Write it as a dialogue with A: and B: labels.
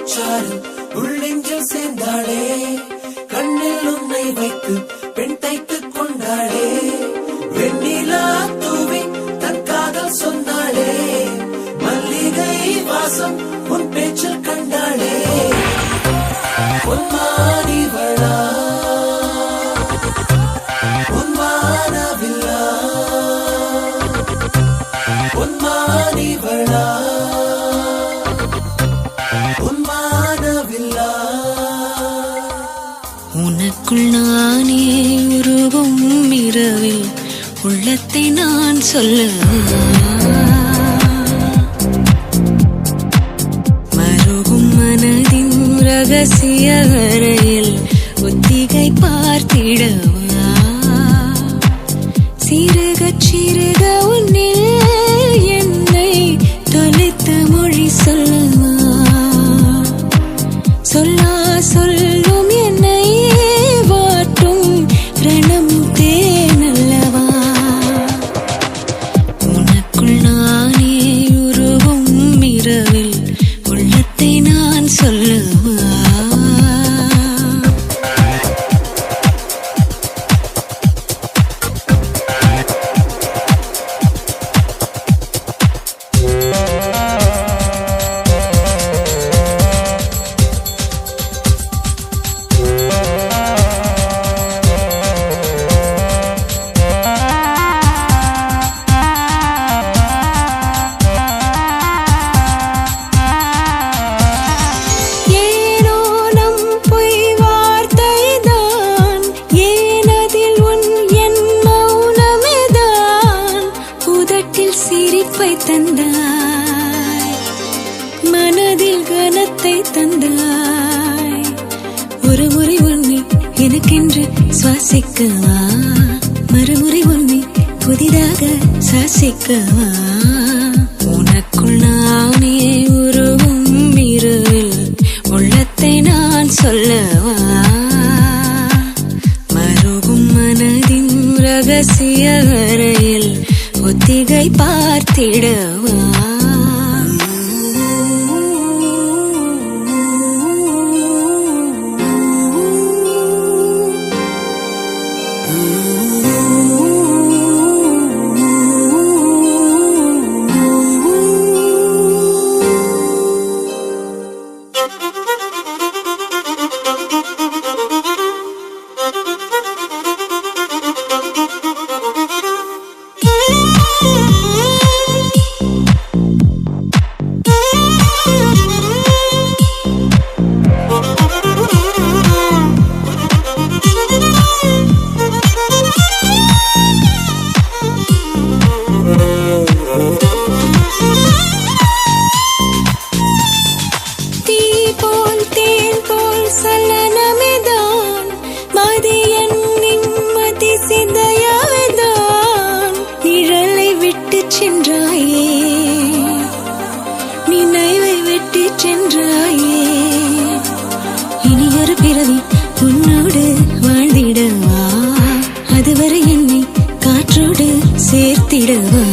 A: முத்துச்சாறு உள்ளெஞ்சில் சேர்ந்தாளே, கண்ணில் உன்னை வைத்து பெண் தைத்துக் கொண்டாளே, வெண்ணிலா தூவி தன் காதல் சொன்னாளே, மல்லிகை வாசம் உன் பேச்சில் கண்டாளே. பொன்மானிவளா பொன்மானவில்லா, பொன்மானிவளா பொன்மானவில்லா.
B: உனக்குள் நானே உருவும் இரவில் உள்ளத்தை நான் சொல்ல, மருகும் மனதின் ரகசிய அறையில் ஒத்திகை பார்த்திடவா, சிறுக சிறுக உன்னில் என்னை தொலைத்த மொழி சொல்லவா, சொல்லா சொல்லும் என்னை வாட்டும் ரணம் தேனல்லவா, உனக்குள் நானே உருவும் இரவில் உள்ளத்தை நான் சொல்லவா. சிரிப்பை தந்தாய், மனதில் கனத்தை தந்தாய், ஒரு முறை உன்னை எனக்கென்று சுவாசிக்கவா, மறுமுறை உன்னை புதிதாக சுவாசிக்கவா, உனக்குள் நானே உருவும் இரவில் உள்ளத்தை நான் சொல்லவா, மருகும் மனதின் ரகசிய அறையில் ஒத்திகை பார்த்திடவா. சென்றாயே நினைவை வெட்டி சென்றாயே, இனி ஒரு பிறவி உன்னோடு வாழ்ந்திடவா, அதுவரை என்னை காற்றோடு சேர்த்திடவா.